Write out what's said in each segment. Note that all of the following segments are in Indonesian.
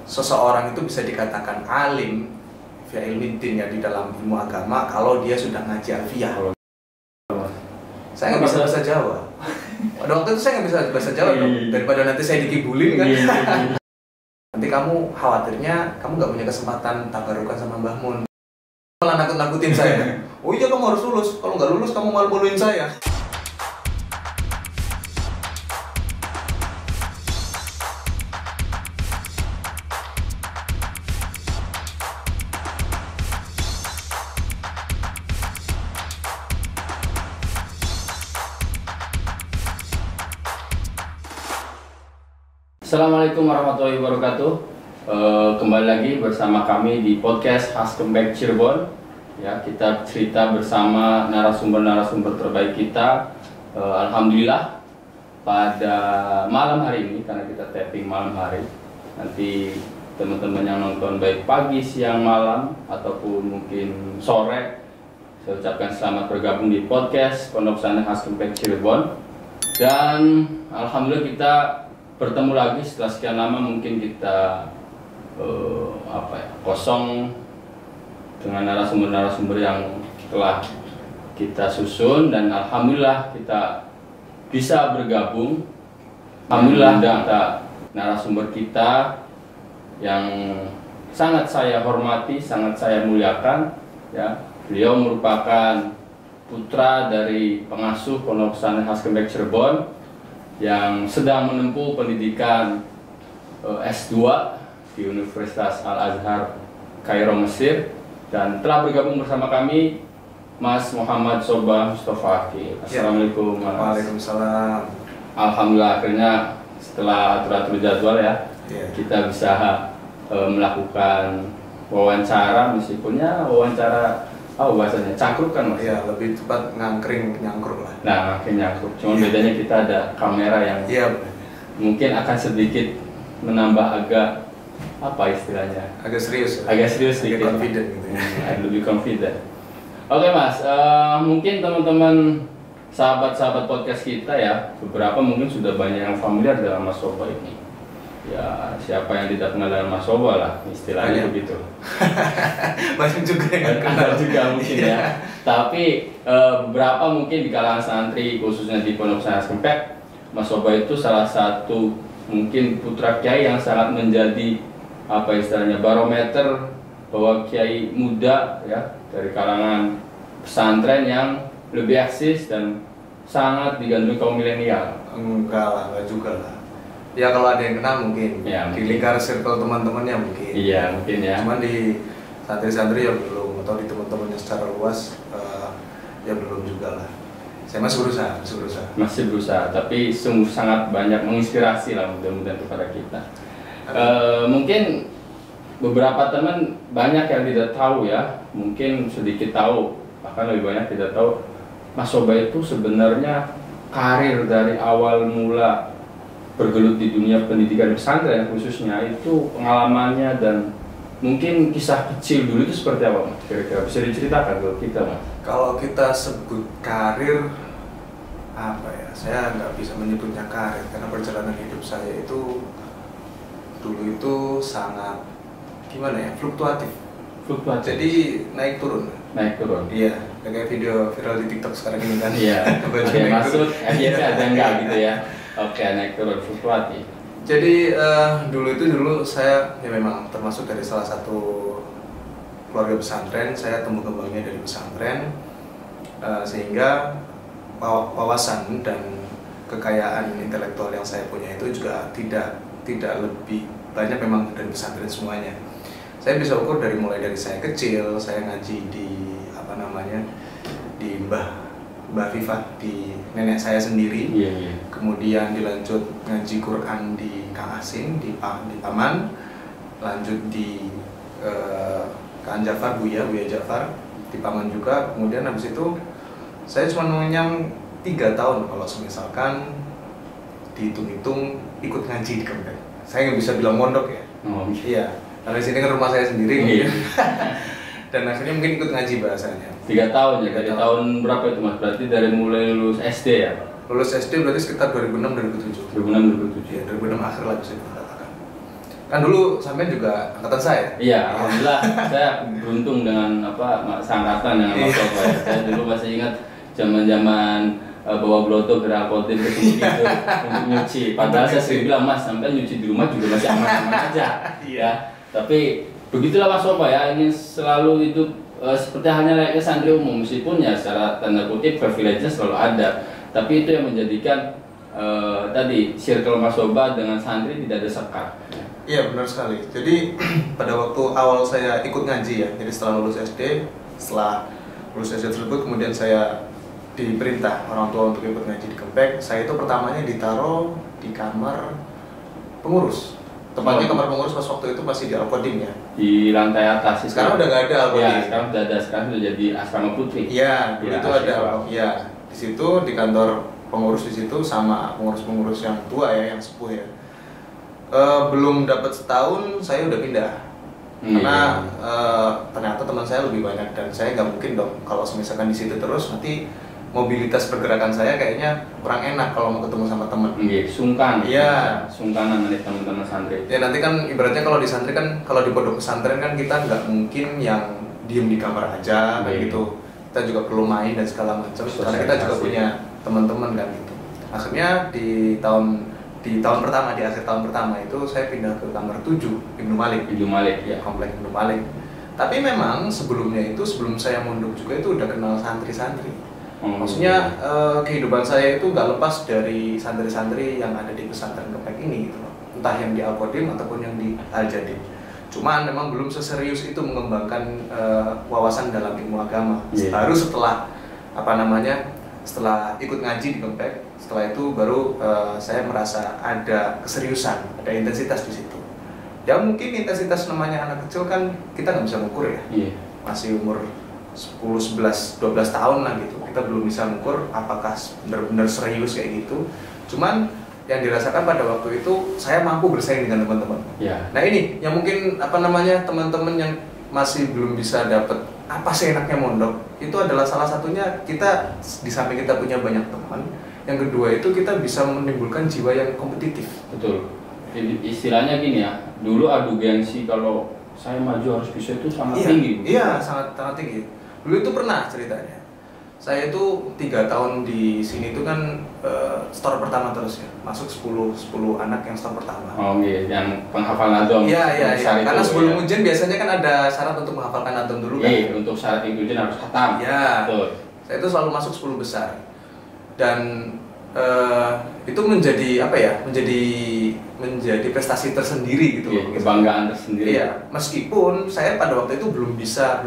seseorang itu bisa dikatakan alim via ilmu din ya di dalam ilmu agama kalau dia sudah ngaji alfiyah. Saya nggak bisa bahasa Jawa. Pada waktu itu saya nggak bisa bahasa Jawa dong. Daripada nanti saya dikibulin kan. Nanti kamu khawatirnya kamu nggak punya kesempatan tabarukan sama Mbah Mun. Malah nakut-nakutin saya. Oh iya kamu harus lulus. Kalau nggak lulus kamu malu-maluin saya. Assalamualaikum warahmatullahi wabarakatuh. Kembali lagi bersama kami di podcast Haskembek Cirebon. Ya, kita cerita bersama narasumber-narasumber terbaik kita. Alhamdulillah pada malam hari ini, karena kita tapping malam hari. Nanti teman-teman yang nonton baik pagi, siang, malam ataupun mungkin sore, saya ucapkan selamat bergabung di podcast Pondok Pesantren Haskembek Cirebon. Dan alhamdulillah kita bertemu lagi setelah sekian lama. Mungkin kita kosong dengan narasumber-narasumber yang telah kita susun, dan alhamdulillah kita bisa bergabung. Alhamdulillah ada narasumber kita yang sangat saya hormati, sangat saya muliakan. Ya, beliau merupakan putra dari pengasuh Pondok Pesantren Haskembek Cirebon yang sedang menempuh pendidikan S2 di Universitas Al-Azhar Kairo, Mesir, dan telah bergabung bersama kami Mas Muhammad Sobah Mustafa. Assalamualaikum. Waalaikumsalam. Alhamdulillah akhirnya setelah atur-atur jadwal ya, kita bisa melakukan wawancara, meskipunnya wawancara bahasanya cangkruk kan Mas? Iya, lebih tepat nyangkruk lah. Nah, makin nyangkruk. Cuma bedanya kita ada kamera yang mungkin akan sedikit menambah agak istilahnya? Agak serius. Agak serius sedikit. Agak confident gitu ya. Lebih confident. Oke Mas, mungkin teman-teman sahabat-sahabat podcast kita ya, beberapa mungkin sudah banyak yang familiar dengan Mas Sobah ini. Ya, siapa yang tidak kenal dengan Mas Sobah lah, istilahnya begitu. Banyak juga yang kenal juga mungkin ya. Tapi beberapa mungkin di kalangan santri, khususnya di Pondok Pesantren Haskembek, Mas Sobah itu salah satu mungkin putra kiai yang sangat menjadi istilahnya barometer bahwa kiai muda ya dari kalangan pesantren yang lebih eksis dan sangat digandrungi kaum milenial. Enggak juga lah. Ya kalau ada yang kenal mungkin, ya, di lingkar circle teman-temannya mungkin. Iya mungkin ya. Cuman di santri-santri ya belum, atau di teman-temannya secara luas ya belum juga lah. Saya masih berusaha. Tapi sungguh sangat banyak menginspirasi lah mudah-mudahan kepada kita. Mungkin beberapa teman banyak yang tidak tahu ya, mungkin sedikit tahu, bahkan lebih banyak tidak tahu. Mas Sobah itu sebenarnya karir dari awal mula bergelut di dunia pendidikan pesantren khususnya itu pengalamannya dan mungkin kisah kecil dulu itu seperti apa Mas? Kira-kira bisa diceritakan ke kita Mas? Kalau kita sebut karir, saya nggak bisa menyebutnya karir karena perjalanan hidup saya itu dulu itu sangat fluktuatif. Jadi naik turun. Iya, kayak video viral di TikTok sekarang ini kan. Iya. Ada yang masuk, akhirnya ada enggak gitu ya. Oke, naik turun fluktuatif. Jadi dulu saya ya memang termasuk dari salah satu keluarga pesantren. Saya tumbuh kembangnya dari pesantren, sehingga wawasan dan kekayaan intelektual yang saya punya itu juga tidak lebih banyak memang dari pesantren semuanya. Saya bisa ukur mulai dari saya kecil, saya ngaji di di Mbah Fifah, di nenek saya sendiri. Kemudian dilanjut ngaji Quran di Kang Asim, di Paman, lanjut di Kang Jafar, Buya Jafar di Paman juga. Kemudian habis itu saya cuma mengenyam 3 tahun kalau misalkan dihitung-hitung ikut ngaji di Kembek. Saya nggak bisa bilang mondok ya. Iya, karena di sini kan rumah saya sendiri. Dan akhirnya mungkin ikut ngaji bahasanya. 3 tahun ya, dari tahun berapa itu Mas? Berarti dari mulai lulus SD ya? Lulus SD berarti sekitar 2006-2007. 2006-2007 ya, 2006 akhir lah bisa dikatakan. Kan dulu sampean juga angkatan saya. Iya, alhamdulillah saya beruntung dengan sangkatan dengan Mas Soba ya. Saya dulu masih ingat zaman-zaman bawa bloto ke Alkotim ke sini gitu untuk nyuci. Padahal saya sering bilang, Mas, sampai nyuci di rumah juga masih aman-aman aja. Ya. Tapi begitulah Mas Soba ya, ini selalu hidup seperti halnya layaknya santri umum, meskipun ya secara tanda kutip privilege-nya selalu ada. Tapi itu yang menjadikan tadi circle Mas Soba dengan santri tidak ada sekat. Iya benar sekali. Jadi pada waktu awal saya ikut ngaji ya, jadi setelah lulus SD tersebut kemudian saya diperintah orang tua untuk ikut ngaji di Kempek. Saya itu pertamanya ditaruh di kamar pengurus. Tempatnya kamar pengurus pas waktu itu masih di Al-Qadim ya. Di lantai atas. Sekarang udah nggak ada Al-Qadim. Ya, sekarang udah ada, sekarang sudah jadi asrama putri. Iya, dulu itu ada. Ya, di situ di kantor pengurus di situ sama pengurus-pengurus yang tua ya, yang sepuh ya. Belum dapat setahun saya udah pindah karena ternyata teman saya lebih banyak dan saya nggak mungkin dong kalau misalkan di situ terus nanti mobilitas pergerakan saya kayaknya kurang enak kalau mau ketemu sama teman. Iya, sungkan. Iya, sungkanan dari teman-teman santri. Ya nanti kan ibaratnya kalau di santri kan kalau di pondok pesantren kan kita nggak mungkin yang diem di kamar aja kayak gitu. Kita juga perlu main dan segala macam karena kita juga punya teman-teman kan gitu. Akhirnya di akhir tahun pertama itu saya pindah ke kamar 7 Ibnu Malik ya, komplek Ibnu Malik. Tapi memang sebelum saya mondok juga itu udah kenal santri-santri. Maksudnya kehidupan saya itu nggak lepas dari santri-santri yang ada di pesantren Kempek ini gitu loh. Entah yang di Al-Qadim ataupun yang di Al-Jadim. Cuman memang belum seserius itu mengembangkan wawasan dalam ilmu agama. Baru setelah setelah ikut ngaji di Kempek, setelah itu baru saya merasa ada keseriusan, ada intensitas di situ. Ya mungkin intensitas namanya anak kecil kan kita nggak bisa mengukur ya. Masih umur 10, 11, 12 tahun lah gitu. Kita belum bisa mengukur apakah benar-benar serius kayak gitu. Cuman yang dirasakan pada waktu itu saya mampu bersaing dengan teman-teman. Nah ini yang mungkin teman-teman yang masih belum bisa dapat apa sih enaknya mondok, itu adalah salah satunya kita di samping kita punya banyak teman, yang kedua itu kita bisa menimbulkan jiwa yang kompetitif. Betul. Istilahnya gini ya, dulu adu gengsi kalau saya maju harus bisa itu sangat tinggi. Iya, sangat tinggi. Dulu itu pernah ceritanya. Saya itu 3 tahun di sini itu kan store pertama terus ya, masuk 10 anak yang store pertama. Oh iya, yang penghafalan adom. Iya. Karena sebelum ujian biasanya kan ada syarat untuk menghafalkan adom dulu kan. Iya, untuk syarat ujian harus khatam. Iya. Saya itu selalu masuk 10 besar. Dan itu menjadi menjadi prestasi tersendiri gitu. Iya, kebanggaan tersendiri. Iya, meskipun saya pada waktu itu belum bisa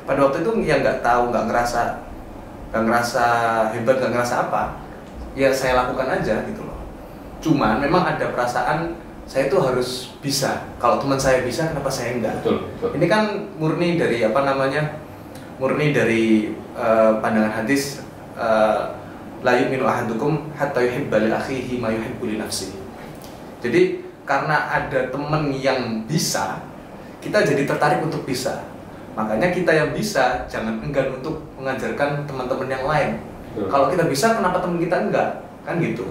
pada waktu itu ya nggak tahu, nggak ngerasa hebat, nggak ngerasa apa, ya saya lakukan aja gitu loh. Cuman memang ada perasaan saya itu harus bisa. Kalau teman saya bisa, kenapa saya enggak? Betul. Ini kan murni dari pandangan hadis la yu'minu ahadukum hatta yuhibba li akhihi ma yuhibbu li nafsihi. Jadi karena ada teman yang bisa, kita jadi tertarik untuk bisa. Makanya kita yang bisa jangan enggan untuk mengajarkan teman-teman yang lain. Kalau kita bisa, kenapa teman kita enggak? Kan gitu.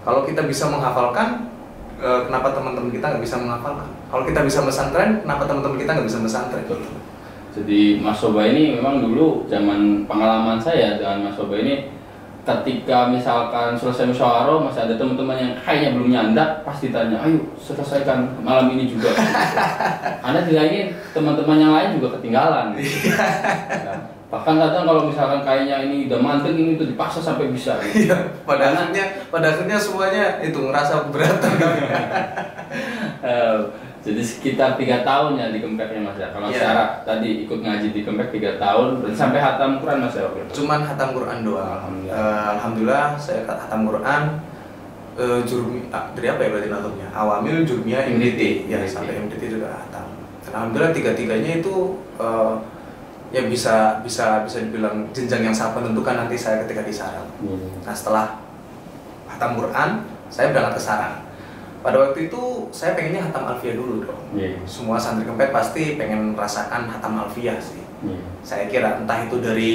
Kalau kita bisa menghafalkan, kenapa teman-teman kita nggak bisa menghafalkan? Kalau kita bisa pesantren, kenapa teman-teman kita nggak bisa pesantren? Jadi Mas Soba ini memang dulu zaman pengalaman saya dengan Mas Soba ini, ketika misalkan selesai musyawarah masih ada teman-teman yang kayaknya belum nyandak, pasti tanya, ayo selesaikan malam ini juga. Karena tidak ingin teman-teman yang lain juga ketinggalan. Bahkan kadang kalau misalkan kayaknya ini udah manteng, ini tuh dipaksa sampai bisa. Iya, pada akhirnya semuanya itu ngerasa keberatan. Jadi sekitar 3 tahun ya di Kempeknya Mas ya. Kalau secara tadi ikut ngaji di Kempek 3 tahun, berarti sampai hatam Quran Mas ya? Cuman hatam Quran doang. Alhamdulillah saya hatam Quran. Dari apa ya berarti natumnya? Awamil, Jurmiyah, MDT. Ya sampai MDT juga hatam. Alhamdulillah 3-tiganya itu ya bisa dibilang jenjang yang sangat menentukan nanti saya ketika di Sarang. Nah setelah hatam Quran, saya berangkat ke Sarang. Pada waktu itu saya pengennya hatam Alfiyah dulu dong. Semua santri Kempek pasti pengen merasakan hatam Alfiyah sih. Saya kira entah itu dari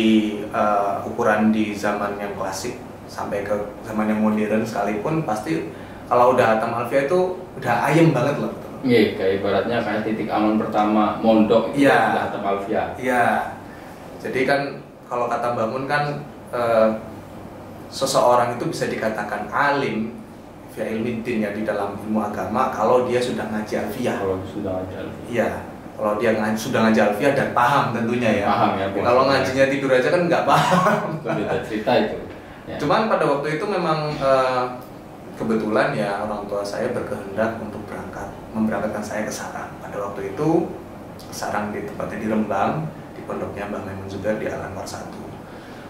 ukuran di zaman yang klasik sampai ke zaman yang modern sekalipun, pasti Kalau udah Hatam Alfia itu udah ayem banget loh. Iya, kayak ibaratnya kayak titik aman pertama mondok itu udah Hatam Alfia. Iya. Jadi kan kalau kata Mbak Mun kan seseorang itu bisa dikatakan alim via ilmiddin ya di dalam ilmu agama kalau dia sudah ngaji alfiyah. Kalau sudah ngaji alfiyah. Iya. Kalau dia sudah ngaji alfiyah dan paham tentunya ya. Paham ya. Kalau ngajinya tidur aja kan nggak paham. Itu beda cerita itu. Ya. Cuman pada waktu itu memang kebetulan ya orang tua saya berkehendak untuk memberangkatkan saya ke Sarang. Pada waktu itu Sarang di tempatnya di Rembang, di pondoknya Mbah Maimun juga di Al-Anwar 1.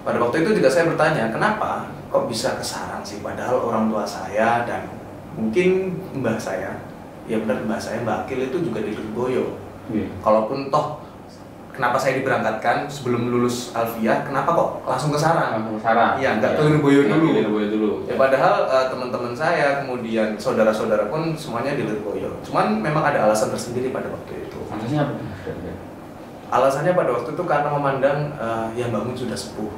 Pada waktu itu juga saya bertanya, kenapa kok bisa ke Sarang sih? Padahal orang tua saya dan mungkin mbah saya, ya benar mbah saya, Mbah Akil itu juga di Lirboyo. Kalaupun toh kenapa saya diberangkatkan sebelum lulus alfiyah, kenapa kok langsung ke Sarang? Langsung ke Sarang. Iya, nggak ke Lirboyo dulu. dulu. Ya padahal teman-teman saya, kemudian saudara-saudara pun semuanya di Lirboyo. Cuman memang ada alasan tersendiri pada waktu itu. Alasannya apa? Alasannya pada waktu itu karena memandang yang bangun sudah sepuh,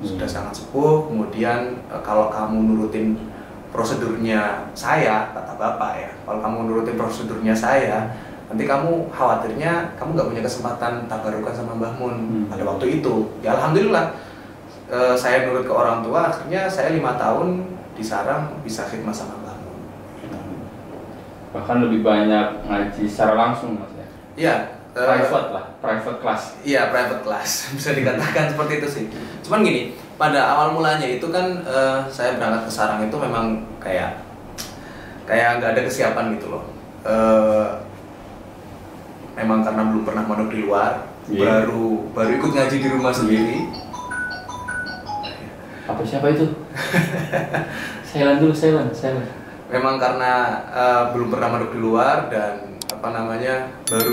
sudah sangat sepuh. Kemudian kalau kamu nurutin prosedurnya saya, kata bapak ya, kalau kamu nurutin prosedurnya saya, nanti kamu khawatirnya kamu nggak punya kesempatan tabarukan sama Mbah Mun pada waktu itu. Ya alhamdulillah saya nurut ke orang tua, akhirnya saya 5 tahun di Sarang bisa khidmat sama Mbah Mun. Bahkan lebih banyak ngaji secara langsung mas ya? Iya. Private lah, private class. Iya, private class bisa dikatakan seperti itu sih. Cuman gini, pada awal mulanya itu kan saya berangkat ke Sarang itu memang kayak nggak ada kesiapan gitu loh. Memang karena belum pernah mondok di luar, baru ikut ngaji di rumah sendiri. Apa siapa itu? Silent dulu, silent. Memang karena belum pernah mondok di luar dan baru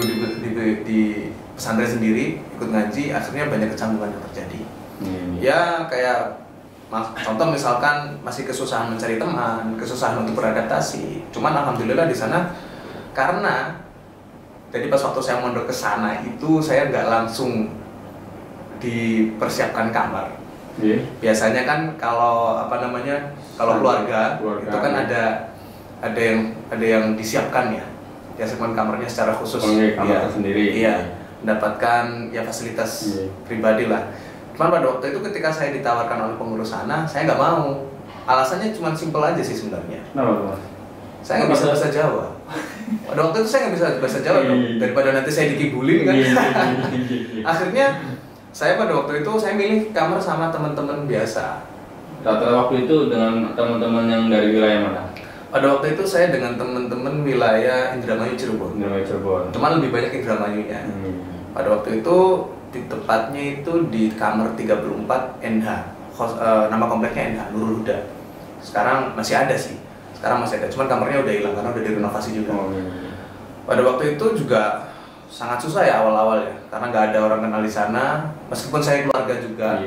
di pesantren sendiri ikut ngaji, akhirnya banyak kecanggungan yang terjadi. Ya kayak contoh misalkan masih kesusahan mencari teman, kesusahan untuk beradaptasi. Cuman alhamdulillah di sana karena jadi pas waktu saya mondok ke sana itu saya nggak langsung dipersiapkan kamar. Biasanya kan kalau keluarga itu kan ada yang disiapkan ya. Disiapkan kamarnya secara khusus. Kamar sendiri. Iya, mendapatkan ya fasilitas pribadi lah. Cuman pada waktu itu ketika saya ditawarkan oleh pengurus sana, saya nggak mau. Alasannya cuma simpel aja sih sebenarnya. Kenapa? Saya nggak bisa bahasa Jawa. Pada waktu itu saya nggak bisa bahasa Jawa dong. Daripada nanti saya dikibulin kan. Akhirnya saya pada waktu itu saya milih kamar sama teman-teman biasa. Rata-rata waktu itu dengan teman-teman yang dari wilayah mana? Pada waktu itu saya dengan teman-teman wilayah Indramayu Cirebon. Cuman lebih banyak Indramayunya. Pada waktu itu di tepatnya itu di kamar 34 NH. Nama kompleknya NH Nurul Huda. Sekarang masih ada sih. Cuman kamarnya udah hilang karena udah direnovasi juga. Pada waktu itu juga sangat susah ya awal-awal ya, karena nggak ada orang kenal di sana. Meskipun saya keluarga juga,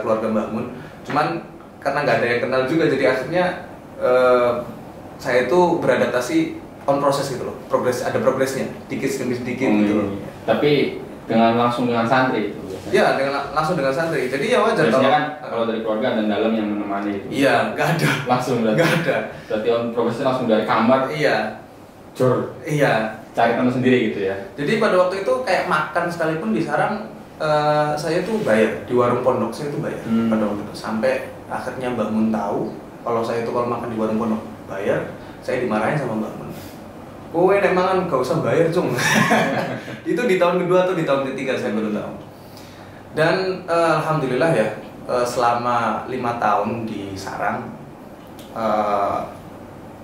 keluarga Mbah Mun. Cuman karena nggak ada yang kenal juga, jadi akhirnya saya itu beradaptasi on proses gitu loh, ada progresnya, dikit demi sedikit gitu loh. Tapi langsung dengan santri itu biasanya? Iya, langsung dengan santri, jadi ya wajar kalau dari keluarga dan dalam yang menemani itu? Iya, nggak ada. Langsung berarti? Nggak ada. Berarti on progresnya langsung dari kamar? Iya. Iya. Cari teman sendiri gitu ya? Jadi pada waktu itu kayak makan sekalipun di Sarang, saya tuh bayar, di warung pondok saya tuh bayar pada waktu itu. Sampai akhirnya Mbah Mun tahu kalau saya itu kalau makan di warung pondok bayar, saya dimarahin sama Mbah Mun. Kowe emang gak usah bayar cung. Itu di tahun kedua atau di tahun ketiga saya baru tahu. Dan alhamdulillah ya, selama 5 tahun di Sarang,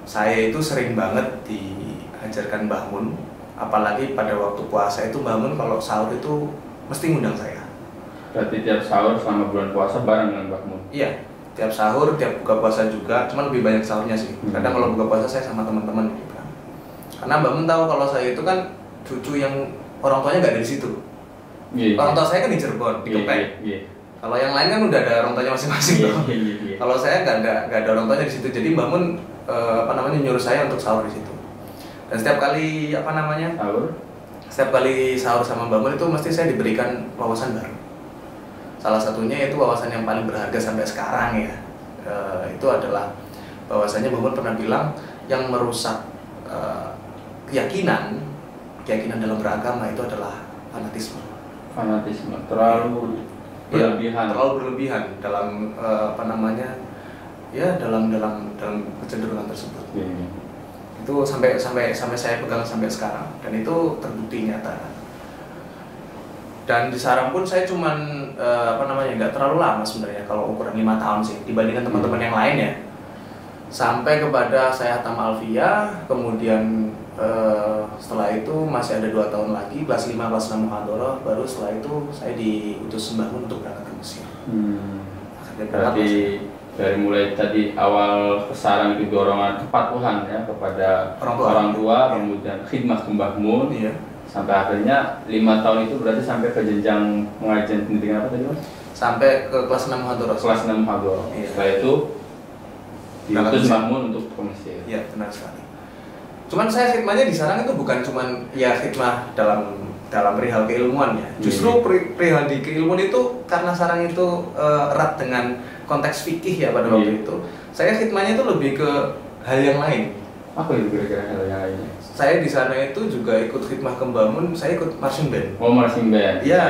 saya itu sering banget diajarkan Mbah Mun. Apalagi pada waktu puasa itu Mbah Mun kalau sahur itu mesti ngundang saya. Berarti tiap sahur selama bulan puasa bareng dengan Mbah Mun? Iya. Tiap sahur, tiap buka puasa juga, cuman lebih banyak sahurnya sih. Kadang kalau buka puasa saya sama teman-teman gitu kan. Karena Mbak Mun tahu kalau saya itu kan cucu yang orang tuanya nggak ada di situ. Orang tua saya kan di Cirebon, di Kepek. Kalau yang lain kan udah ada orang tuanya masing-masing tuh. Kalau saya nggak ada orang tuanya di situ, jadi Mbak Mun nyuruh saya untuk sahur di situ. Dan setiap kali setiap kali sahur sama Mbak Mun itu mesti saya diberikan wawasan baru. Salah satunya itu wawasan yang paling berharga sampai sekarang ya, itu adalah bahwasanya Bangun pernah bilang yang merusak keyakinan dalam beragama itu adalah fanatisme. Terlalu berlebihan. Terlalu berlebihan dalam dalam kecenderungan tersebut. Itu sampai saya pegang sampai sekarang, dan itu terbukti nyata. Dan di Sarang pun saya cuman nggak terlalu lama sebenarnya, kalau ukuran 5 tahun sih dibandingkan teman-teman yang lain ya. Sampai kepada saya hatam Alfiyah, kemudian setelah itu masih ada 2 tahun lagi kelas 5 kelas 6 muhadharah, baru setelah itu saya diutus Mbah untuk berangkat ke Mesir. Berarti dari mulai tadi awal ke Sarang itu dorongan kepatuhan ya kepada orang tua, kemudian khidmah ke Mbah Mun, sampai akhirnya 5 tahun itu berarti sampai ke jenjang pengajian pendidikan apa tadi Mas? Sampai ke kelas 6 muhadharah. Kelas 6 muhadharah. Setelah itu diutus Mbah Mun untuk ke Mesir. Iya, benar sekali. Cuman saya khidmahnya di Sarang itu bukan cuman khidmah dalam perihal keilmuan ya. Justru perihal di keilmuan itu karena Sarang itu erat dengan konteks fikih ya pada waktu itu. Saya khidmahnya itu lebih ke hal yang lain. Apa itu kira-kira hal yang lainnya? Saya di sana itu juga ikut khidmah ke Mbah Mun, saya ikut marching band. Oh, marching band. Iya.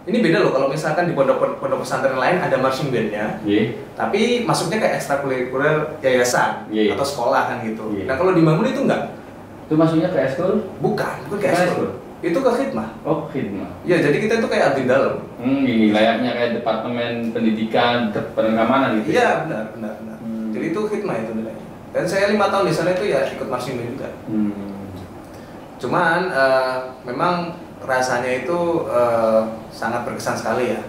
Ini beda loh, kalau misalkan di pondok pesantren lain ada marching bandnya, tapi masuknya kayak ekstrakurikuler yayasan atau sekolah kan gitu. Nah kalau di Mbah Mun itu enggak. Itu masuknya ke ekskul? Bukan ke ekskul. Itu ke khidmah. Oh, khidmah. Ya, jadi kita itu kayak abdi dalam. Ini layaknya kayak departemen pendidikan, keamanan gitu. Iya, benar. Jadi itu khidmah itu nilainya. Dan saya 5 tahun di sana itu ya ikut marching band juga. Cuman memang rasanya itu sangat berkesan sekali ya.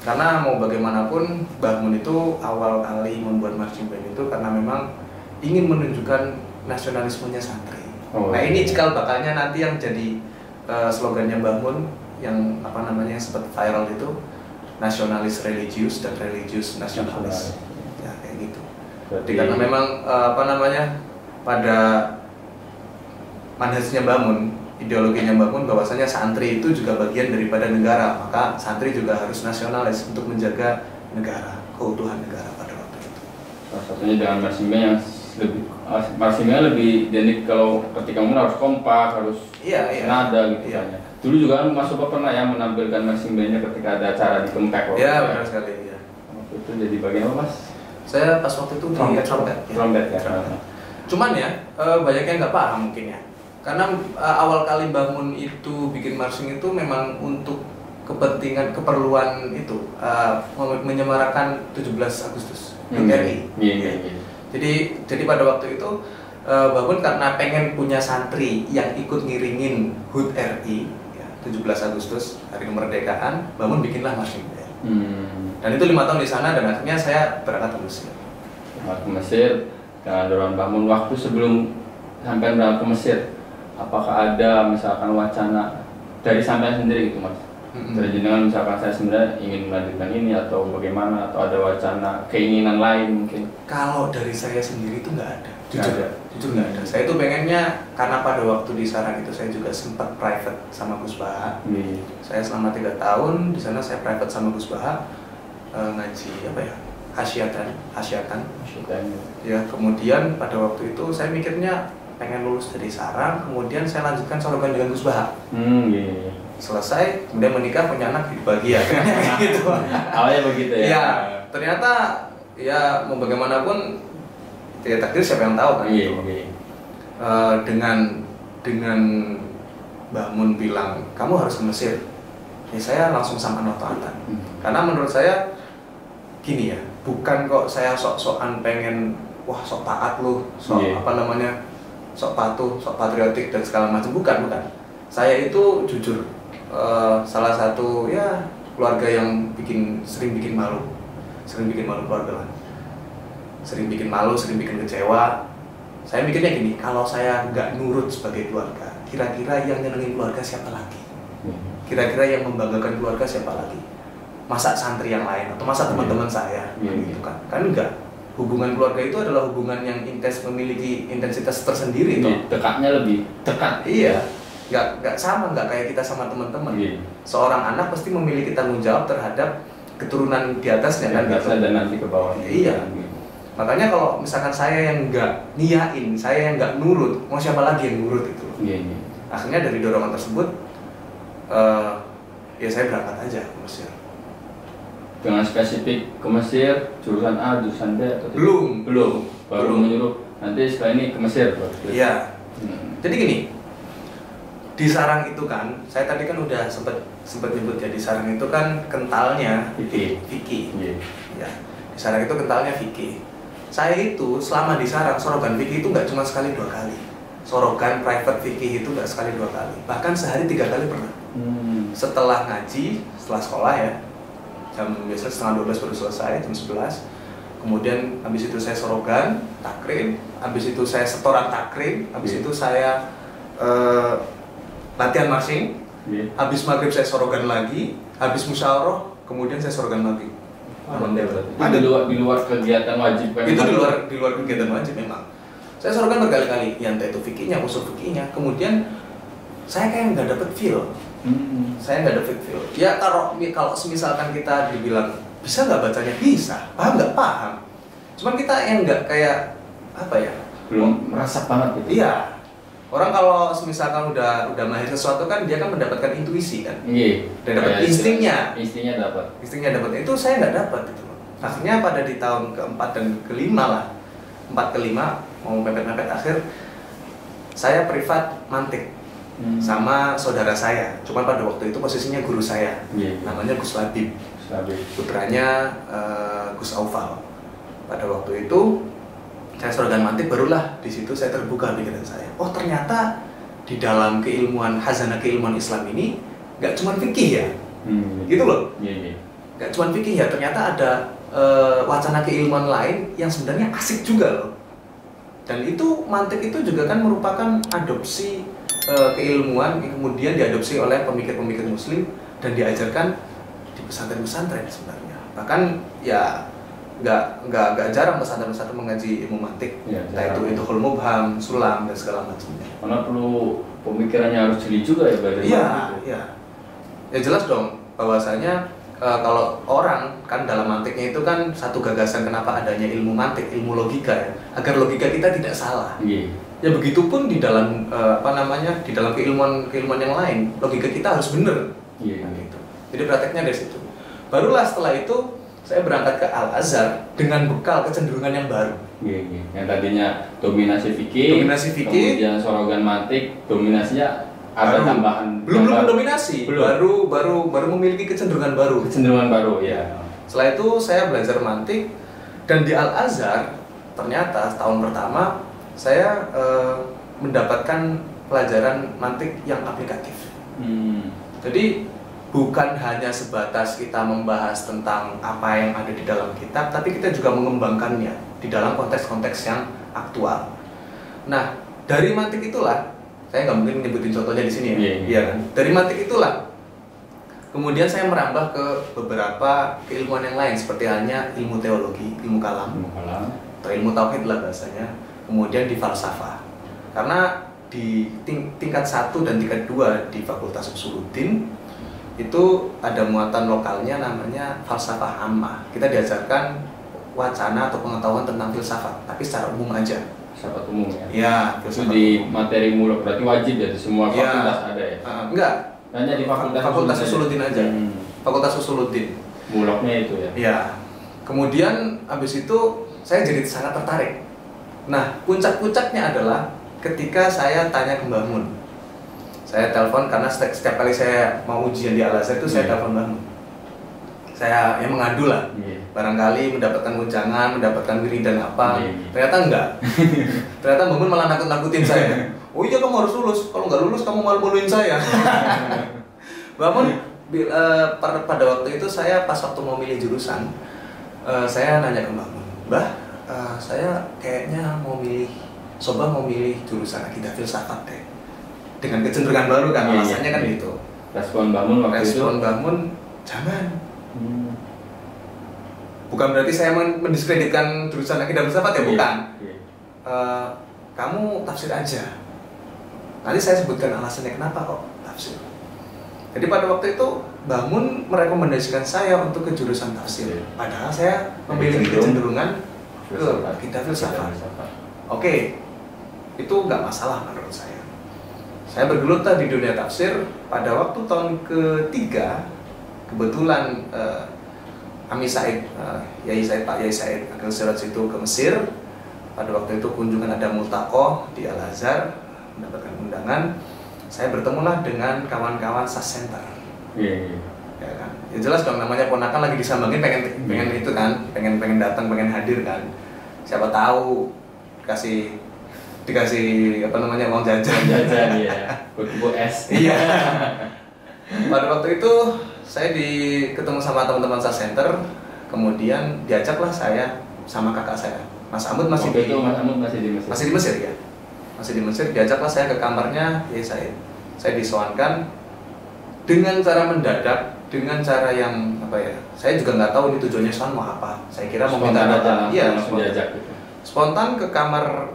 Karena mau bagaimanapun Mbah Mun itu awal kali membuat marching band itu karena memang ingin menunjukkan nasionalismenya santri. Nah ini cikal bakalnya nanti yang jadi slogannya Mbah Mun yang sempat viral itu, nasionalis religius dan religius nasionalis. Ya kayak gitu. Jadi karena memang pada manhajnya Mbah Mun, ideologinya Mbah Mun bahwasanya santri itu juga bagian daripada negara, maka santri juga harus nasionalis untuk menjaga negara, keutuhan negara pada waktu itu. Salah satunya dengan marching band yang lebih identik, kalau ketika harus kompak, harus nada gitu kan ya. Dulu juga Mas Sopo pernah ya menampilkan marching bandnya ketika ada acara di Kempek. Iya, benar sekali ya. Itu jadi bagian apa Mas? Saya pas waktu itu di trompet ya. Cuman ya banyak yang nggak paham mungkin ya. Karena awal kali Mbah Mun itu bikin marching itu memang untuk keperluan itu menyemarakan 17 Agustus RI. Jadi pada waktu itu Mbah Mun karena pengen punya santri yang ikut ngiringin HUT RI ya, 17 Agustus hari kemerdekaan, Mbah Mun bikinlah marching band. Dan itu 5 tahun di sana, dan akhirnya saya berangkat ke Mesir. Ke Mesir dengan dorongan Mbah Mun. Waktu sebelum sampai berangkat ke Mesir, apakah ada misalkan wacana dari sampai sendiri gitu Mas? Dari jenengan misalkan saya sebenarnya ingin melanjutkan ini atau bagaimana, atau ada wacana keinginan lain mungkin? Kalau dari saya sendiri itu nggak ada. Jujur nggak ada. Saya itu pengennya, karena pada waktu di Sarang itu saya juga sempat private sama Gus Baha. Saya selama 3 tahun di sana saya private sama Gus Baha, ngaji hasyatan. Ya, kemudian pada waktu itu saya mikirnya pengen lulus dari Sarang, kemudian saya lanjutkan solokan dengan Gus Baha. Selesai, kemudian menikah, punya anak, hidup bahagia. Gitu. Awalnya begitu ya? Ya, ternyata ya mau bagaimanapun ya takdir siapa yang tahu kan. Dengan Mbah Mun bilang kamu harus ke Mesir, ya saya langsung sama notoatan. Karena menurut saya gini ya, bukan kok saya sok-sokan pengen sok taat loh, sok patuh, sok patriotik dan segala macam, bukan. Saya itu jujur salah satu ya keluarga yang sering bikin malu keluarga lah, sering bikin malu, sering bikin kecewa. Saya mikirnya gini, kalau saya nggak nurut sebagai keluarga, kira-kira yang nyenengin keluarga siapa lagi? Kira-kira yang membanggakan keluarga siapa lagi? Masa santri yang lain atau masa teman-teman saya? Gitu kan enggak. Hubungan keluarga itu adalah hubungan yang intens, memiliki intensitas tersendiri. Dekatnya lebih dekat. Iya. Nggak sama, nggak kayak kita sama teman-teman. Seorang anak pasti memiliki tanggung jawab terhadap keturunan di atasnya kan, dan nanti ke bawah. Iya. Makanya kalau misalkan saya yang nggak niyain, saya yang nggak nurut, mau siapa lagi yang nurut itu? Akhirnya dari dorongan tersebut, ya saya berangkat aja ke Mesir. Dengan spesifik ke Mesir, jurusan A, jurusan B atau Belum. Baru menyuruh nanti setelah ini ke Mesir. Iya. Jadi gini, di sarang itu kan, saya tadi kan udah sempat nyebut ya, di sarang itu kan kentalnya fikih. Ya, di sarang itu kentalnya fikih. Saya itu selama di sarang sorogan fikih itu nggak cuma sekali 2 kali. Sorogan private fikih itu nggak sekali 2 kali, bahkan sehari 3 kali pernah. Setelah ngaji, setelah sekolah ya, jam biasa setengah 12 baru selesai, jam 11. Kemudian habis itu saya sorogan, takrim, habis itu saya setoran takrim, habis itu saya latihan marching, habis maghrib saya sorogan lagi, habis musyawarah, kemudian saya sorogan lagi. Ada di luar kegiatan wajib kan? Itu di luar kegiatan wajib memang. Saya sorogan berkali-kali, yang itu fikihnya, usul fikihnya. Kemudian saya kayak nggak dapet feel. Saya nggak dapet feel. Ya kalau misalkan kita dibilang bisa nggak bacanya, bisa. Paham nggak, paham. Cuman kita yang nggak kayak apa ya? Belum merasa banget gitu. Iya. Orang kalau misalkan udah mahir sesuatu kan dia kan mendapatkan intuisi kan. Dan dapat instingnya. Instingnya dapat. Itu saya nggak dapat gitu. Akhirnya pada di tahun keempat dan kelima lah, 4 ke 5 mau mepet-mepet akhir, saya privat mantik sama saudara saya. Cuma pada waktu itu posisinya guru saya, namanya Gus Labib, putranya Gus Aufal. Pada waktu itu saya sorogan mantik, barulah di situ saya terbuka pikiran saya. Oh ternyata di dalam keilmuan khazanah keilmuan Islam ini nggak cuma fikih ya, gitu loh. Nggak cuma fikih ya, ternyata ada wacana keilmuan lain yang sebenarnya asik juga loh. Dan itu mantik itu juga kan merupakan adopsi keilmuan yang kemudian diadopsi oleh pemikir-pemikir Muslim dan diajarkan di pesantren-pesantren sebenarnya. Bahkan ya nggak jarang pesantren-pesantren mengaji ilmu mantik, entah itu Intuhul Mubham, Sulam dan segala macamnya. Karena perlu pemikirannya harus jeli juga ya, Iya. Ya jelas dong bahwasanya kalau orang kan dalam mantiknya itu kan satu gagasan kenapa adanya ilmu mantik, ilmu logika ya, agar logika kita tidak salah. Ya begitupun di dalam di dalam keilmuan yang lain, logika kita harus benar. Gitu. Jadi prakteknya dari situ. Barulah setelah itu saya berangkat ke Al-Azhar dengan bekal kecenderungan yang baru. Yang tadinya dominasi fikih, kemudian sorogan mantik, dominasinya ada tambahan. Belum dominasi, baru memiliki kecenderungan baru. Ya. Setelah itu saya belajar mantik dan di Al-Azhar ternyata tahun pertama saya mendapatkan pelajaran mantik yang aplikatif. Jadi bukan hanya sebatas kita membahas tentang apa yang ada di dalam kitab, tapi kita juga mengembangkannya di dalam konteks-konteks yang aktual. Nah, dari mantik itulah, saya nggak mungkin nyebutin contohnya di sini ya, iya kan? Dari mantik itulah, kemudian saya merambah ke beberapa keilmuan yang lain, seperti halnya ilmu teologi, ilmu kalam, atau ilmu tauhid lah bahasanya, kemudian di falsafah. Karena di tingkat 1 dan tingkat 2 di Fakultas Usuluddin itu ada muatan lokalnya namanya falsafah ammah. Kita diajarkan wacana atau pengetahuan tentang filsafat, tapi secara umum aja. Filsafat umum ya? Iya, itu di materi muluk, berarti wajib ya di semua fakultas ada ya? Enggak, hanya di Fakultas Usuluddin aja. Fakultas Usuluddin. Muluknya itu ya? Iya. Kemudian habis itu saya jadi sangat tertarik. Nah, puncak-puncaknya adalah ketika saya tanya ke Mbah Mun. Saya telepon karena setiap kali saya mau ujian di Al-Azhar itu saya telepon Mbah Mun. Saya yang mengadu lah, barangkali mendapatkan ujangan, mendapatkan wiridan apa. Ternyata enggak. Ternyata Mbah Mun malah nakut-nakutin saya. Oh iya kamu harus lulus, kalau nggak lulus kamu malu-maluin saya. Mbah Mun pada waktu itu saya pas waktu mau milih jurusan, saya nanya ke Mbah Mun, Mbah, saya kayaknya mau milih jurusan akidah filsafat deh. Dengan kecenderungan baru kan, alasannya kan gitu. Respon Mbah Mun waktu itu? Respon Mbah Mun, jangan. Bukan berarti saya mendiskreditkan jurusan akidah filsafat ya, bukan. Kamu tafsir aja. Nanti saya sebutkan alasannya kenapa kok tafsir. Jadi pada waktu itu Mbah Mun merekomendasikan saya untuk ke jurusan tafsir. Padahal saya memiliki kecenderungan akidah filsafat. Oke, itu nggak masalah menurut saya. Saya bergelut di dunia tafsir pada waktu tahun ketiga. Kebetulan Ami Said, Pak Yai Said Agil Siraj itu ke Mesir. Pada waktu itu kunjungan ada multaqoh di Al Azhar, mendapatkan undangan. Saya bertemulah dengan kawan-kawan SAS Center. Ya kan, ya jelas dong, namanya ponakan lagi disambangin, pengen itu kan, pengen datang, pengen hadir kan. Siapa tahu dikasih uang jajan ya, buat es. Iya. Pada waktu itu saya ketemu sama teman-teman SAS Center, kemudian diajaklah saya sama kakak saya, Mas Amud masih di Mesir. Masih di Mesir, diajaklah saya ke kamarnya Yai Said. Saya disowankan dengan cara mendadak, dengan cara yang saya juga nggak tahu ini tujuannya soal mau apa. Saya kira mau minta data, spontan ke kamar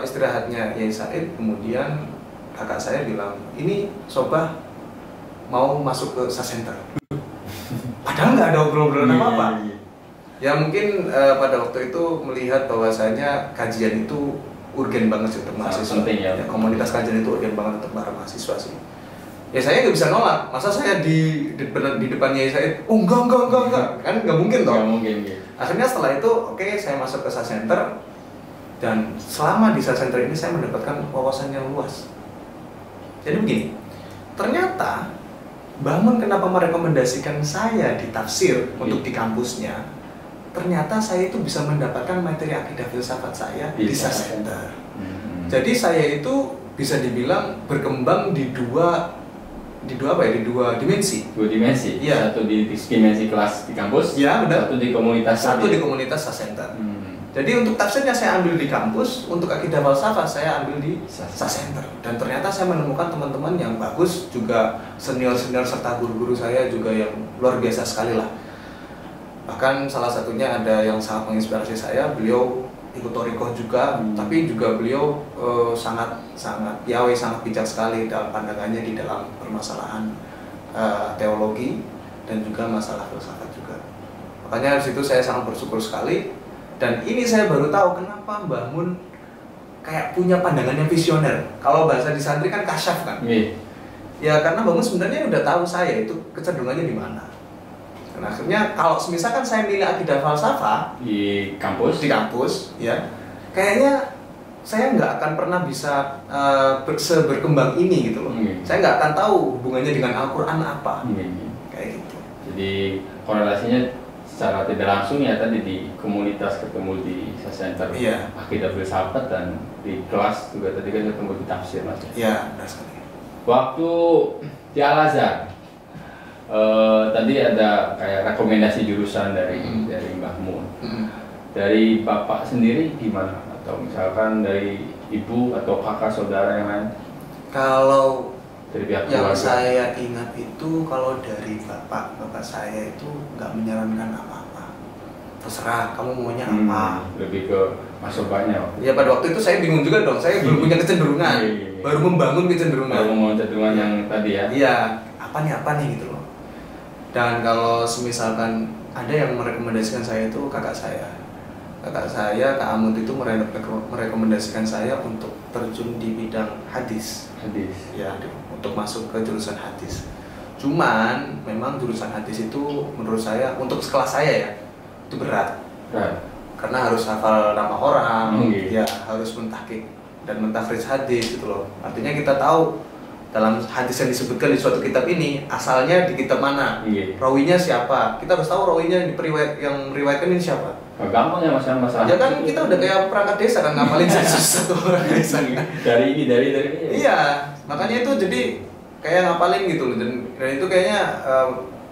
istirahatnya Yai Said, kemudian kakak saya bilang, ini Sobah mau masuk ke SAS Center. Padahal nggak ada obrolan apa-apa. Ya mungkin pada waktu itu melihat bahwasanya kajian itu urgen banget untuk mahasiswa. Ya. Komunitas kajian itu urgen banget untuk para mahasiswa sih. Ya saya nggak bisa nolak. Masa saya di depannya Yai Said, enggak, kan nggak mungkin toh. Nggak mungkin. Akhirnya setelah itu, saya masuk ke SAS Center. Dan selama di SAS Center ini saya mendapatkan wawasan yang luas. Jadi begini, ternyata Mbah Mun kenapa merekomendasikan saya di tafsir untuk di kampusnya? Ternyata saya itu bisa mendapatkan materi akidah filsafat saya di SAS Center. Jadi saya itu bisa dibilang berkembang di dua dimensi. Iya. Satu di dimensi kelas di kampus. Ya, benar. Satu di komunitas SAS Center. Jadi untuk tafsirnya saya ambil di kampus, untuk akidah falsafah saya ambil di SAS Center. Dan ternyata saya menemukan teman-teman yang bagus, juga senior-senior serta guru-guru saya juga yang luar biasa sekali lah. Bahkan salah satunya ada yang sangat menginspirasi saya, beliau ikut thariqah juga, tapi juga beliau sangat piawai, sangat bijak sekali dalam pandangannya di dalam permasalahan teologi dan juga masalah filsafat juga. Makanya di situ saya sangat bersyukur sekali. Dan ini saya baru tahu kenapa Mbah Mun kayak punya pandangan yang visioner. Kalau bahasa di santri kan kasyaf kan. Ya karena Mbah Mun sebenarnya udah tahu saya itu kecenderungannya di mana. Dan akhirnya kalau misalkan saya milih akidah falsafah di kampus, ya kayaknya saya nggak akan pernah bisa berkembang ini gitu loh. Saya nggak akan tahu hubungannya dengan Al-Quran apa. Kayak gitu. Jadi korelasinya secara tidak langsung ya tadi di komunitas ketemu di SAS Center akidah filsafat, dan di kelas juga tadi kan ketemu di tafsir Mas. Iya, benar sekali. Waktu di Al Azhar tadi ada kayak rekomendasi jurusan dari Mbah Mun. Dari Bapak sendiri gimana? Atau misalkan dari ibu atau kakak saudara yang lain? Kalau dari pihak yang keluarga. saya ingat itu kalau dari bapak saya itu nggak menyarankan apa-apa, terserah kamu maunya apa. Lebih ke masuknya. Ya pada waktu itu saya bingung juga dong, saya belum punya kecenderungan, baru membangun kecenderungan. Yang tadi ya. Iya, apa nih gitu loh. Dan kalau misalkan ada yang merekomendasikan saya itu kakak saya, Kak Amut itu merekomendasikan saya untuk terjun di bidang hadis. Ya, untuk masuk ke jurusan hadis. Cuman memang jurusan hadis itu menurut saya untuk kelas saya ya itu berat. Karena harus hafal nama orang, ya harus mentahqiq dan mentafriz hadis gitu loh. Artinya kita tahu dalam hadis yang disebutkan di suatu kitab ini asalnya di kitab mana, rawinya siapa. Kita harus tahu rawinya yang meriwayatkan ini siapa. Gampang ya masalah. Ya kan kita udah kayak perangkat desa kan ngapalin satu orang desa. dari ini. Iya, makanya itu jadi kayak ngapalin gitu loh, dan itu kayaknya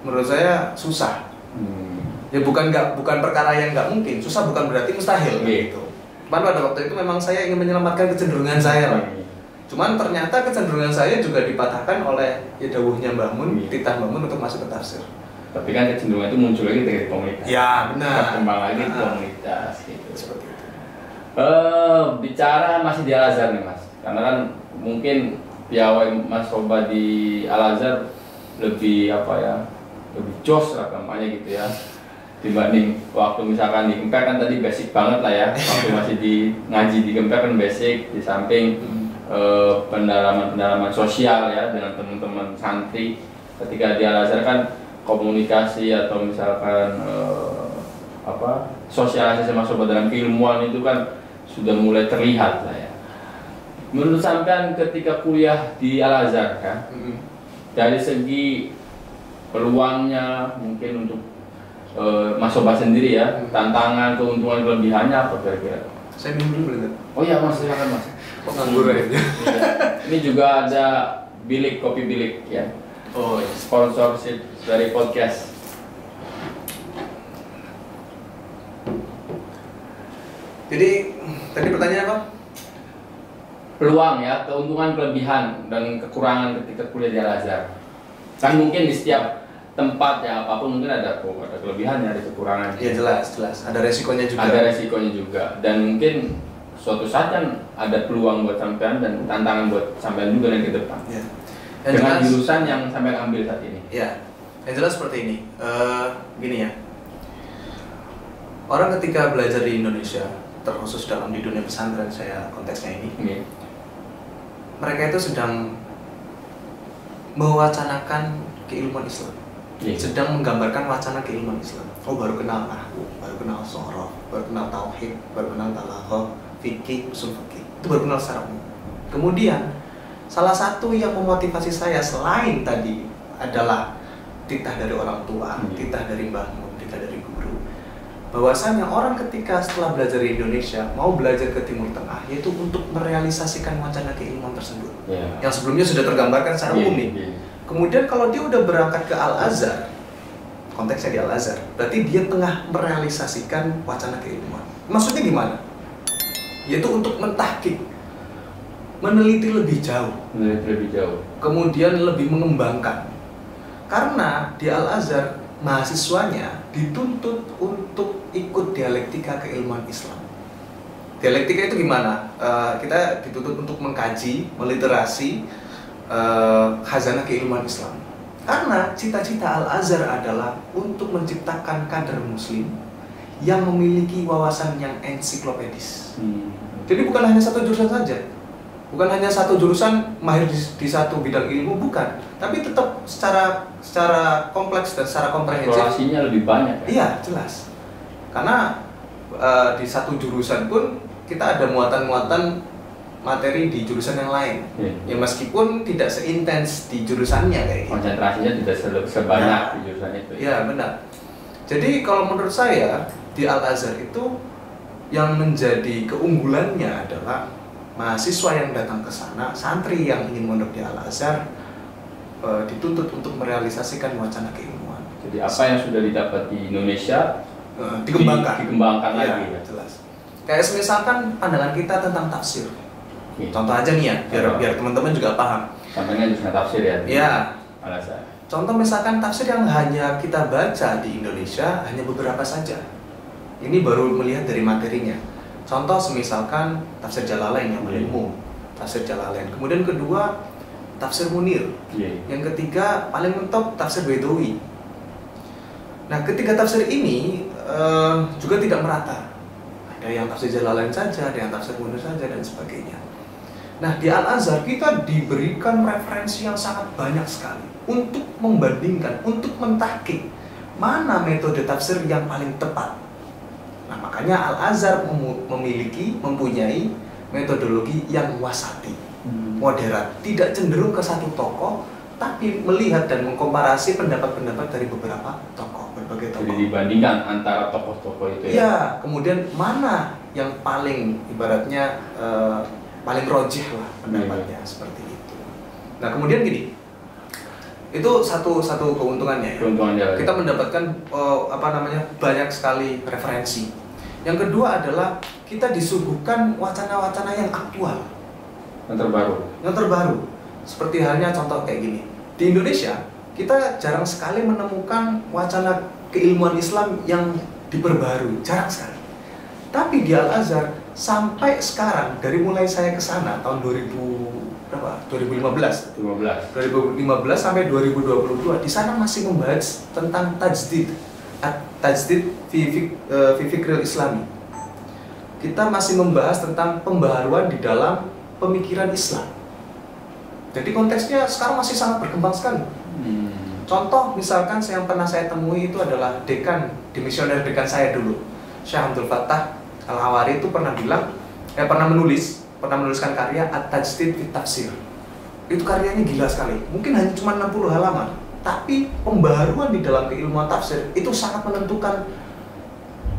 menurut saya susah. Ya bukan perkara yang nggak mungkin, susah bukan berarti mustahil gitu. Cuman pada waktu itu memang saya ingin menyelamatkan kecenderungan saya lah. Cuman ternyata kecenderungan saya juga dipatahkan oleh dawuhnya Mbah Mun, titah Mbah Mun untuk masuk ke tafsir. Tapi kan kecenderungan itu muncul lagi dari komunitas. Ya benar. Berkembang lagi di komunitas gitu. Seperti itu. Bicara masih di Al Azhar nih Mas, karena kan mungkin piawai Mas Sobah di Al Azhar lebih lebih jos lah kampanye gitu ya. dibanding waktu misalkan di Kemper kan tadi basic banget lah ya. Waktu masih di ngaji di Kemper kan basic, di samping pendalaman sosial ya dengan teman-teman santri. Ketika di Al-Azhar kan komunikasi atau misalkan sosialisasi masuk dalam keilmuan itu kan sudah mulai terlihat lah ya. Menurut sampean ketika kuliah di Al-Azhar kan, dari segi peluangnya mungkin untuk Mas Sobat sendiri ya, tantangan, keuntungan, kelebihannya apa kira-kira? Saya minum dulu boleh. Oh iya Mas, silakan Mas. Kok nganggur aja? Ini juga ada bilik, kopi bilik ya. Oh iya. Sponsorship dari podcast. Jadi tadi pertanyaan apa? Peluang ya, keuntungan, kelebihan dan kekurangan ketika kuliah di Al-Azhar. Kan mungkin di setiap tempat ya apapun mungkin ada kelebihannya, ada kekurangannya. Iya jelas. Ada resikonya juga. Ada resikonya juga dan mungkin suatu saat kan ada peluang buat sampean dan tantangan buat sampean juga yang ke depan. Ya. Dengan jurusan yang sampean ambil saat ini. Ya, yang jelas seperti ini. Gini ya. Orang ketika belajar di Indonesia, terkhusus dalam di dunia pesantren saya konteksnya ini. Mereka itu sedang mewacanakan keilmuan Islam. Sedang menggambarkan wacana keilmuan Islam. Oh baru kenal nahwu, baru kenal sorof, baru kenal tauhid, baru kenal talaghah, fikih, usul fikih. Itu baru kenal secara umum. Kemudian salah satu yang memotivasi saya selain tadi adalah titah dari orang tua, titah dari mbah mun, titah dari guru. Bahwasanya orang ketika setelah belajar di Indonesia mau belajar ke Timur Tengah yaitu untuk merealisasikan wacana keilmuan tersebut. Yang sebelumnya sudah tergambarkan secara umum nih. Kemudian kalau dia udah berangkat ke Al-Azhar, konteksnya di Al-Azhar, berarti dia tengah merealisasikan wacana keilmuan. Maksudnya gimana? Yaitu untuk mentahqiq, meneliti lebih jauh. Kemudian lebih mengembangkan. Karena di Al-Azhar mahasiswanya dituntut untuk ikut dialektika keilmuan Islam. Dialektika itu gimana? Kita dituntut untuk mengkaji, meliterasi khazanah keilmuan Islam. Karena cita-cita Al-Azhar adalah untuk menciptakan kader muslim yang memiliki wawasan yang ensiklopedis. Jadi bukan hanya satu jurusan saja. Bukan hanya satu jurusan mahir di satu bidang ilmu, bukan. Tapi tetap secara kompleks dan secara komprehensif. Eksplorasinya lebih banyak ya? Iya, jelas. Karena di satu jurusan pun kita ada muatan-muatan materi di jurusan yang lain. Ya meskipun tidak seintens di jurusannya kayak gitu. Konsentrasinya tidak sebanyak di jurusan itu. Iya, benar. Jadi kalau menurut saya di Al-Azhar itu yang menjadi keunggulannya adalah mahasiswa yang datang ke sana, santri yang ingin mondok di Al-Azhar dituntut untuk merealisasikan wacana keilmuan. Jadi apa yang sudah didapat di Indonesia dikembangkan lagi ya. Jelas. Kayak misalkan pandangan kita tentang tafsir. Contoh aja nih ya, biar teman-teman juga paham. Contohnya jurusan tafsir ya. Iya. Al-Azhar. Contoh misalkan tafsir yang hanya kita baca di Indonesia hanya beberapa saja. Ini baru melihat dari materinya. Contoh misalkan tafsir Jalalain yang paling umum, tafsir Jalalain. Kemudian kedua tafsir Munir. Yang ketiga paling mentok tafsir Bedawi. Nah, ketiga tafsir ini juga tidak merata. Ada yang tafsir Jalalain saja, ada yang tafsir Munir saja dan sebagainya. Nah, di Al-Azhar kita diberikan referensi yang sangat banyak sekali untuk membandingkan, untuk mentahqiq mana metode tafsir yang paling tepat. Nah, makanya Al-Azhar mempunyai metodologi yang wasati, moderat, tidak cenderung ke satu tokoh, tapi melihat dan mengkomparasi pendapat-pendapat dari beberapa tokoh, berbagai tokoh. Jadi dibandingkan antara tokoh-tokoh itu ya? Ya, kemudian mana yang paling ibaratnya paling rojih lah pendapatnya, seperti itu. Nah, kemudian gini, itu satu keuntungannya. Kita mendapatkan banyak sekali referensi. Yang kedua adalah kita disuguhkan wacana-wacana yang aktual, yang terbaru. Seperti halnya contoh kayak gini, di Indonesia kita jarang sekali menemukan wacana keilmuan Islam yang diperbarui, jarang sekali. Tapi di Al-Azhar sampai sekarang, dari mulai saya ke sana tahun 2015 sampai 2022, di sana masih membahas tentang tajdid, At-Tajdid fi Fikril Islami. Kita masih membahas tentang pembaharuan di dalam pemikiran Islam. Jadi konteksnya sekarang masih sangat berkembang sekali. Contoh misalkan yang pernah saya temui itu adalah dekan, dimisioner dekan saya dulu, Syekh Abdul Fattah Al-Hawari itu pernah menuliskan karya At-Tajdid fi Tafsir. Itu karyanya gila sekali. Mungkin hanya cuma 60 halaman, tapi pembaharuan di dalam keilmuan tafsir itu sangat menentukan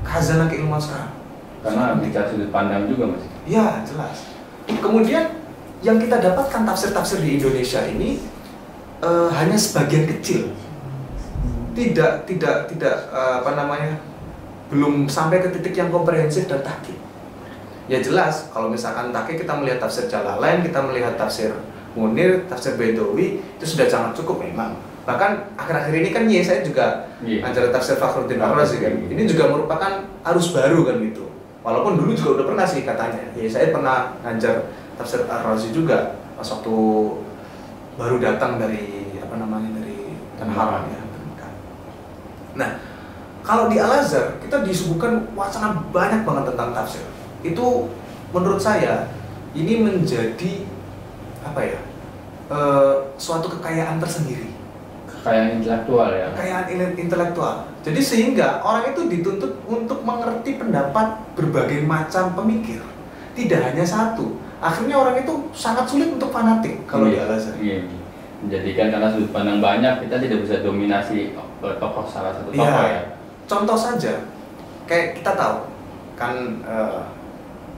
khazanah keilmuan sekarang. Karena bicara sudut pandang juga, Mas. Ya, jelas. Kemudian yang kita dapatkan tafsir-tafsir di Indonesia ini hanya sebagian kecil, tidak belum sampai ke titik yang komprehensif dan tahqiq. Ya jelas, kalau misalkan tahqiq kita melihat tafsir Jalalain, kita melihat tafsir Munir, tafsir Baidawi, itu sudah sangat cukup memang. Bahkan akhir-akhir ini kan saya juga ngajar tafsir Fakhruddin Ar-Razi kan. Ini juga merupakan arus baru kan gitu. Walaupun dulu juga udah pernah sih katanya. Saya pernah ngajar tafsir Ar-Razi juga pas waktu baru datang dari dari Tanah Haram ya. Nah, kalau di Al-Azhar kita disuguhkan wacana banyak banget tentang tafsir. Itu menurut saya ini menjadi suatu kekayaan tersendiri. Kekayaan intelektual ya. Kekayaan intelektual. Jadi sehingga orang itu dituntut untuk mengerti pendapat berbagai macam pemikir. Tidak hanya satu. Akhirnya orang itu sangat sulit untuk fanatik kalau di Al-Azhar. Menjadikan karena sudut pandang banyak, kita tidak bisa dominasi tokoh salah satu tokoh ya. Contoh saja, kayak kita tahu kan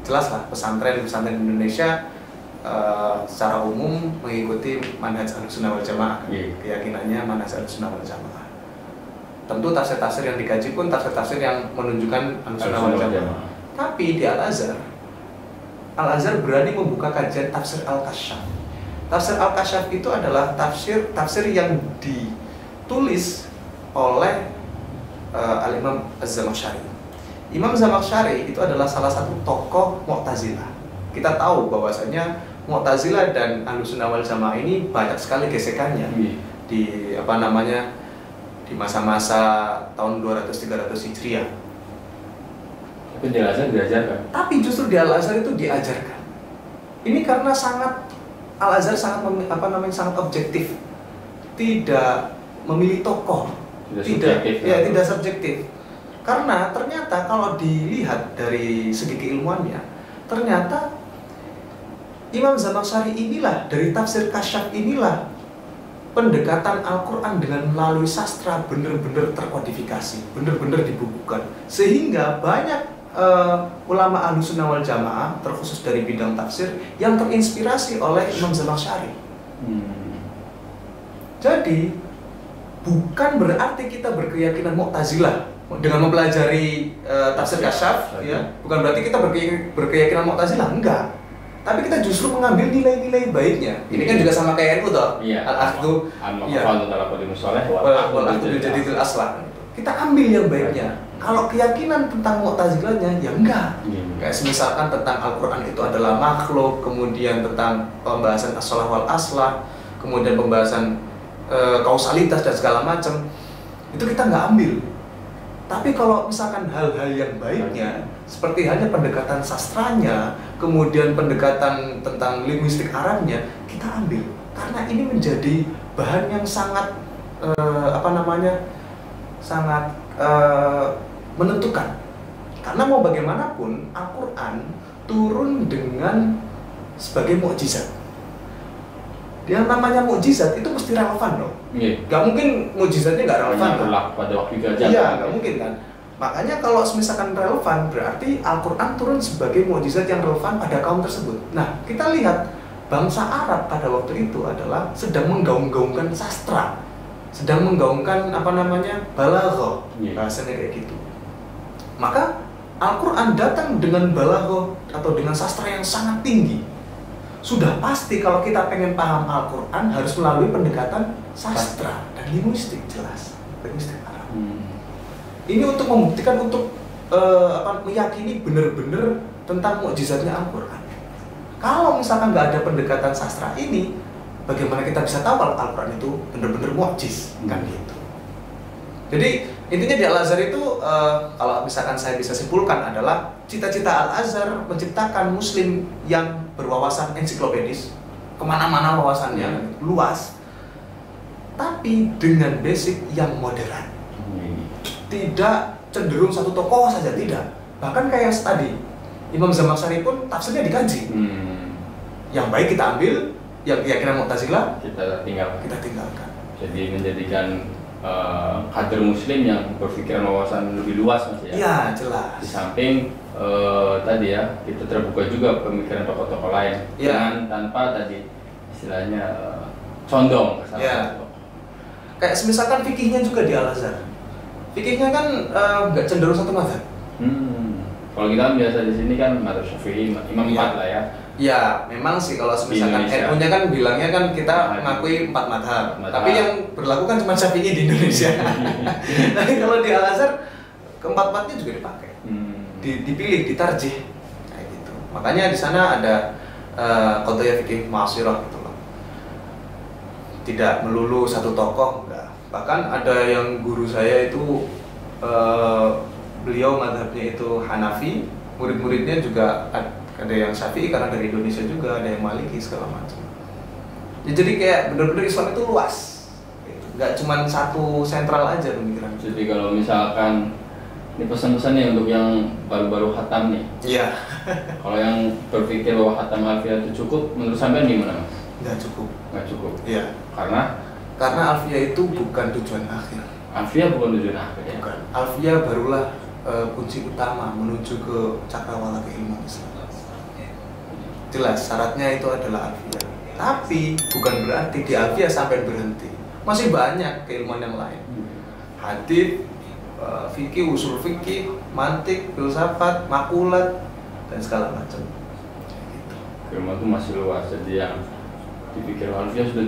jelas lah pesantren Indonesia secara umum mengikuti manhaj Ahlussunnah wal Jamaah. Keyakinannya manhaj Ahlussunnah wal Jamaah. Tentu tafsir-tafsir yang dikaji pun tafsir-tafsir yang menunjukkan Ahlussunnah wal Jamaah. Tapi di Al-Azhar berani membuka kajian tafsir Al-Kasyaf. Tafsir Al-Kasyaf itu adalah tafsir yang ditulis oleh Al-Imam Az-Zamakhsyari. Imam Zamakhsyari itu adalah salah satu tokoh Mu'tazilah. Kita tahu bahwasanya Mu'tazilah dan Ahlussunnah wal Jamaah ini banyak sekali gesekannya di di masa-masa tahun 200-300 Hijriah. Tapi di Al-Azhar diajarkan. Tapi justru di Al-Azhar itu diajarkan. Ini karena Al-Azhar sangat sangat objektif, tidak memilih tokoh, tidak subjektif. Karena ternyata kalau dilihat dari segi keilmuannya, ternyata Imam Zamakhsyari inilah dari tafsir Kasyaf inilah pendekatan Al-Quran dengan melalui sastra benar-benar terkodifikasi, benar-benar dibukukan, sehingga banyak ulama Ahlussunnah wal Jamaah terkhusus dari bidang tafsir yang terinspirasi oleh Imam Zamakhsyari. Jadi bukan berarti kita berkeyakinan Mu'tazilah dengan mempelajari tafsir Kasyaf, ya. Bukan berarti kita berkeyakinan Mu'tazilah, enggak. Tapi kita justru mengambil nilai-nilai baiknya. Ini kan juga sama kayak NU toh. Al-Akhdhu wal akhdhu jadidul aslah. Kita ambil yang baiknya. Kalau keyakinan tentang Mu'tazilahnya ya enggak. Kayak misalkan tentang Al-Qur'an itu adalah makhluk, kemudian tentang pembahasan as-shalah wal aslah, kemudian pembahasan kausalitas dan segala macam. Itu kita nggak ambil. Tapi kalau misalkan hal-hal yang baiknya, seperti hanya pendekatan sastranya, kemudian pendekatan tentang linguistik Arabnya, kita ambil. Karena ini menjadi bahan yang sangat sangat menentukan. Karena mau bagaimanapun Al-Quran turun dengan sebagai mukjizat. Yang namanya mukjizat itu mesti relevan dong. Gak mungkin mukjizatnya gak relevan kan? Pada waktu itu aja. Iya, gak mungkin kan. Makanya kalau misalkan relevan berarti Al-Quran turun sebagai mukjizat yang relevan pada kaum tersebut. Nah, kita lihat bangsa Arab pada waktu itu adalah sedang menggaung-gaungkan sastra, sedang menggaungkan balaghah, bahasanya kayak gitu. Maka Al-Quran datang dengan balaghah atau dengan sastra yang sangat tinggi. Sudah pasti kalau kita pengen paham Al-Quran harus melalui pendekatan sastra dan linguistik, jelas linguistik Arab. Ini untuk membuktikan, untuk meyakini benar-benar tentang mukjizatnya Al-Quran. Kalau misalkan nggak ada pendekatan sastra ini, bagaimana kita bisa tahu kalau Al-Quran itu benar-benar mukjiz? Kan gitu. Jadi intinya di Al-Azhar itu kalau misalkan saya bisa simpulkan adalah cita-cita Al-Azhar menciptakan muslim yang berwawasan ensiklopedis, kemana-mana wawasannya luas, tapi dengan basic yang moderat. Tidak cenderung satu tokoh saja, tidak. Bahkan kayak tadi Imam Zamakhsyari pun tafsirnya dikaji. Yang baik kita ambil, yang keyakinan Mu'tazilah kita tinggalkan. Jadi menjadikan kader muslim yang berpikiran wawasan lebih luas, Mas ya. Iya, jelas. Di samping tadi ya, kita terbuka juga pemikiran tokoh-tokoh lain dengan tanpa tadi istilahnya condong ke salah satu. Kayak misalkan fikihnya juga di Al-Azhar. Fikihnya kan nggak cenderung satu mazhab. Kalau kita kan biasa di sini kan mazhab Syafi'i, Imam 4 lah ya. Ya, memang sih kalau misalkan NU-nya kan bilangnya kan kita mengakui 4 madhab. Tapi yang berlaku kan cuma Syafi'i di Indonesia. Tapi kalau di Al-Azhar keempat-empatnya juga dipakai. Dipilih, ditarjih kayak gitu. Makanya di sana ada qadhiyah fikih ma'asirah gitu loh. Tidak melulu satu tokoh, enggak. Bahkan ada yang guru saya itu beliau madhabnya itu Hanafi, murid-muridnya juga ada yang Syafi'i karena dari Indonesia juga, ada yang Maliki segala macam. Ya, jadi kayak benar-benar Islam itu luas, nggak cuma satu sentral aja pemikiran. Jadi kalau misalkan ini pesan-pesannya untuk yang baru-baru khatam nih. Iya. Kalau yang berpikir bahwa khatam Alfiyah itu cukup, menurut sampean gimana, Mas? Nggak cukup. Nggak cukup. Iya. Karena Alfiyah itu bukan tujuan akhir. Alfiyah bukan tujuan akhir ya. Bukan. Alfiyah barulah kunci utama menuju ke cakrawala keilmuan Islam. Jelas syaratnya itu adalah Alfiyah. Tapi bukan berarti di Alfiyah sampai berhenti. Masih banyak keilmuan yang lain. Hadits, fikih, usul fikih, mantik, filsafat, makulat dan segala macam. Keilmuan itu masih luas. Jadi yang dipikir Alfiyah sudah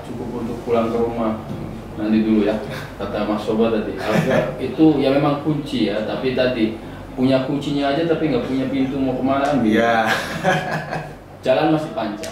cukup untuk pulang ke rumah. Nanti dulu ya, kata Mas Soba tadi. Alfiyah itu ya memang kunci ya, tapi tadi punya kuncinya aja tapi nggak punya pintu mau kemana. Iya. Jalan masih panjang.